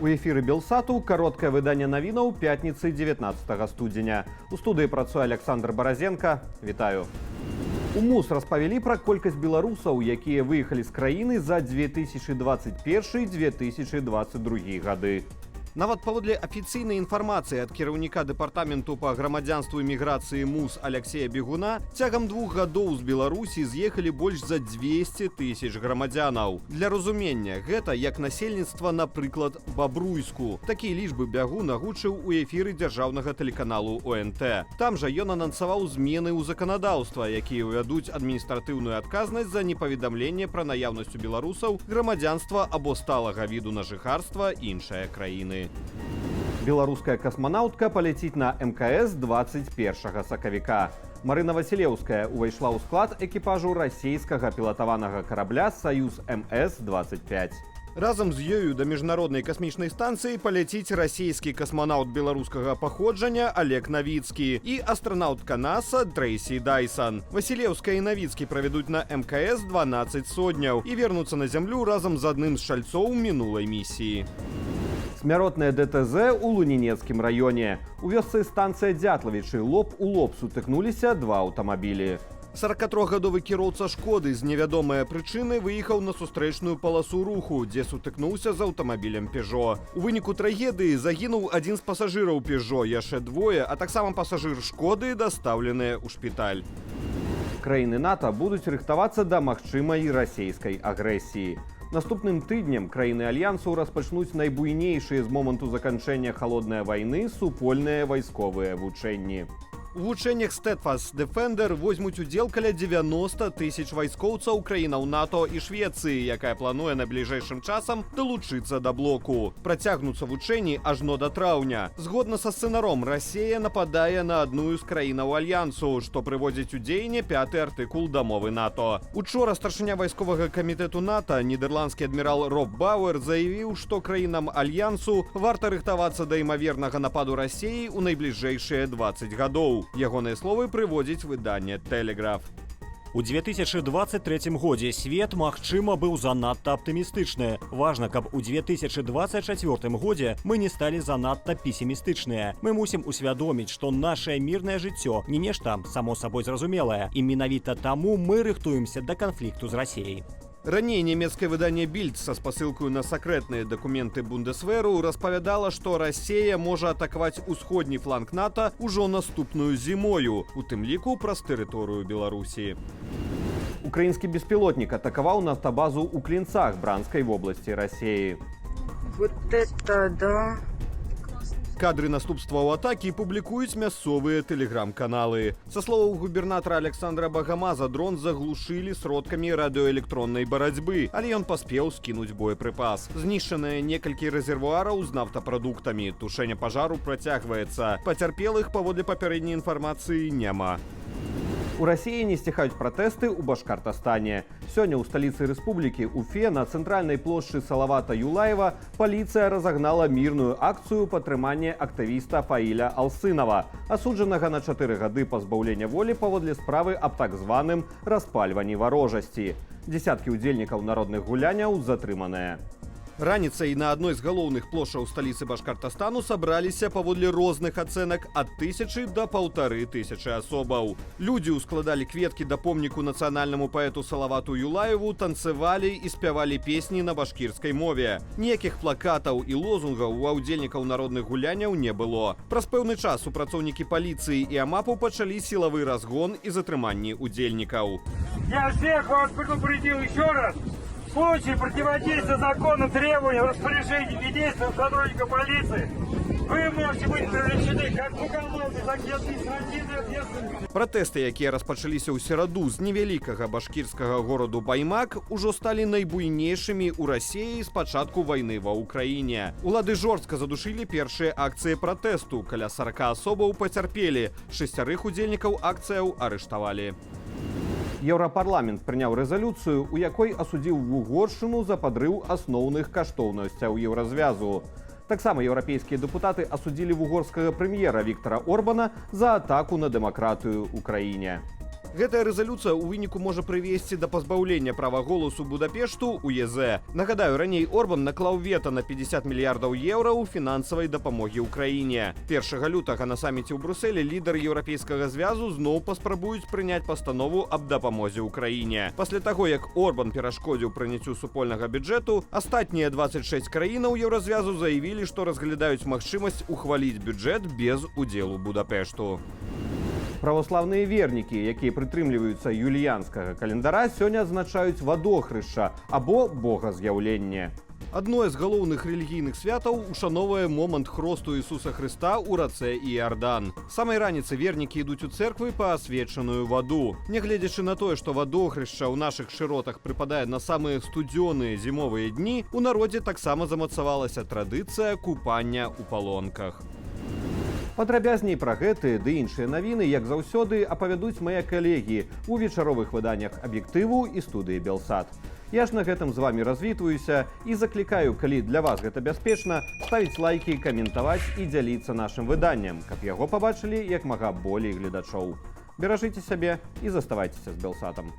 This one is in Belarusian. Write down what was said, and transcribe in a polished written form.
У эфіры Белсату кароткае выданне навінаў пятніцы 19 студзеня. У студыі працуе Александр Баразенко. Вітаю. У МУС распавялі пра колькасць беларусаў, якія выехалі з краіны за 2021-2022 гады. Нават паводле афіцыйнай інфармацыі ад кіраўніка дэпартаменту па грамадзянству і міграцыі МУС Алексея Бегуна, цягам 2 гадоў з Беларусі з'ехалі больш за 200 тысяч грамадзянаў. Для разумення, гэта як насельніцтва, напрыклад, Бабруйску. Такія лічбы Бягун агучыў у эфіры дзяржаўнага тэлеканалу ОНТ. Там жа ён анансаваў змены ў заканадаўства, якія ўвядуць адміністратыўную адказнасць за непаведамленне пра наяўнасць у беларусаў грамадзянства або сталага віду на жыхарства іншае краіны. Беларуская касманаўтка паляціць на МКС 21 сакавіка. Марына Васілеўская ўвайшла ў склад экіпажу расійскага пілатаванага карабля «Саюз МС-25». Разам з ёю да міжнароднай касмічнай станцыі паляціць расійскі касманаўт беларускага паходжання Олег Навіцкі і астранаўтка НАСА Трейсі Дайсон. Васілеўская і Навіцкі правядуць на МКС 12 содняў і вернуцца на зямлю разам з адным з шальцоў минулай місіі. Смяротнае ДТЗ у Лунінецкім раёне. У вёсцы станцыя Дзятлавічы лоб у лоб сутыкнуліся 2 аўтамабілі. 43-гадовы кіроўца «Шкоды» з невядомай прычыны выехаў на сустрэчную паласу руху, дзе сутыкнуўся з аўтамабілем «Пежо». У выніку трагедыі загінуў адзін з пасажыраў «Пежо», яшчэ 2, а таксама пасажыр «Шкоды» дастаўленыя ў шпіталь. Краіны НАТО будуць рыхтавацца да магчымай расійскай агрэсіі. Наступным тыднем краіны альянсу распачнуць найбуйнейшыя з моманту заканчэння халоднай вайны супольныя вайсковыя вучэнні. У вучэннях Steadfast Defender возьмуць удзел каля 90 тысяч вайскоўцаў краінаў НАТО і Швецыі, якая плануе найбліжэйшым часам далучыцца да блоку. Працягнуцца вучэнні ажно да траўня. Згодна са сцэнаром, Расія нападае на адну з краінаў альянсу, што прыводзіць у дзеянне 5-ы артыкул дамовы НАТО. Учора старшыня вайсковага камітэту НАТО, нідэрландскі адмірал Роб Бауэр, заявіў, што краінам альянсу варта рыхтавацца да імавернага нападу Расіі ў найбліжэйшыя 20 гадоў. Ягоныя словы прыводзіць выданне «Тэлеграф». У 2023 годзе свет, магчыма, быў занадта аптымістычны. Важна, каб у 2024 годзе мы не сталі занадта песімістычныя. Мы мусім усвядоміць, што нашае мірнае жыццё не нешта само сабой зразумелае. І менавіта таму мы рыхтуемся да канфлікту з Расіяй. Раней нямецкае выданне «Більд» са спасылкаю на сакрэтныя дакументы Бундесверу распавядала, што Расія можа атакаваць усходні фланг НАТО ўжо наступную зімою, у тым ліку праз тэрыторыю Беларусі. Украінскі беспілотнік атакаваў нафтабазу ў Клінцах Бранскай вобласці Расіі. Вот это да! Кадры наступстваў атакі публікуюць мясцовыя тэлеграм-каналы. Са словаў губернатара Александра Багамаза, дрон заглушылі сродкамі радыёэлектроннай барацьбы, але ён паспеў скінуць боепрыпас. Знішчаныя некалькі рэзервуараў з нафтапрадуктамі. Тушэнне пажару працягваецца. Пацярпелых, паводле папярэдняй інфармацыі, няма. У Расіі не сціхаюць пратэсты ў Башкартастане. Сёння ў сталіцы рэспублікі Уфе на цэнтральнай плошчы Салавата Юлаева паліцыя разагнала мірную акцыю падтрымання актывіста Фаіля Алсынава, асуджанага на 4 гады пазбаўлення волі паводле справы аб так званым распальванні варожасці. Дзесяткі ўдзельнікаў народных гуляняў затрыманыя. Раніцай на адной з галоўных плошчаў сталіцы Башкартастану сабраліся паводле розных ацэнак ад 1000 да 1500 асобаў. Людзі ўскладалі кветкі да помніку нацыянальнаму паэту Салавату Юлаеву, танцавалі і спявалі песні на башкірскай мове. Ніякіх плакатаў і лозунгаў у ўдзельнікаў народных гуляняў не было. Праз пэўны час супрацоўнікі паліцыі і АМАПу пачалі сілавы разгон і затрыманні ўдзельнікаў. Я всех вас предупредил еще раз. В случае противодействия законным требованиям, распоряжений и действиям сотрудника полиции вы можете быть привлечены как в уголовной, так и административной ответственности. Пратэсты, якія распачаліся ў сераду з невялікага башкірскага гораду Баймак, ужо сталі найбуйнейшымі ў Расіі з пачатку вайны ва Ўкраіне. Улады жорстка задушылі першыя акцыі пратэсту. Каля 40 асобаў пацярпелі, 6 удзельнікаў акцыяў арыштавалі. Еўрапарламент прыняў рэзалюцыю, у якой асудзіў Угоршчыну за падрыў асноўных каштоўнасцяў еўразвязу. Таксама еўрапейскія дэпутаты асудзілі вугорскага прэм'ера Віктара Орбана за атаку на дэмакратыю ў краіне. Гэтая рэзалюцыя ў выніку можа прывесці да пазбаўлення права голасу Будапешту у ЕЗ. Нагадаю, раней Орбан наклаў вета на 50 мільярдаў еўра ў фінансавай дапамогі ўкраіне. 1 лютага на саміце ў Брусэлі лідары Еўрапейскага звязу зноў паспрабуюць прыняць пастанову аб дапамозе ўкраіне. Пасля таго, як Орбан перашкодзіў прыняццю супольнага бюджэту, астатнія 26 краінаў Еўразвязу заявілі, што разглядаюць магчымасць ухваліць бюджэт без удзелу Будапешту. Праваслаўныя вернікі, якія прытрымліваюцца юліянскага календара, сёння адзначаюць вадохрышча або богаз'яўленне. Адное з галоўных рэлігійных святаў ушановае момант хросту Ісуса Хрыста ў рацэ Іардан. З самай раніцы вернікі ідуць у цэрквы па асвечаную ваду. Нягледзячы на тое, што вадохрышча ў нашых шыротах прыпадае на самыя студзёныя зімовыя дні, у народзе таксама замацавалася традыцыя купання ў палонках. Падрабязней пра гэты ды іншыя навіны, як заўсёды, апавядуць мае калегі ў вечаровых выданнях аб'ектыву і студыі Белсат. Я ж на гэтым з вамі развітваюся і заклікаю, калі для вас гэта бяспечна, ставіць лайкі, каментаваць і дзяліцца нашым выданнем, каб яго пабачылі як мага болей гледачоў. Беражыце сябе і заставайцеся з Белсатам.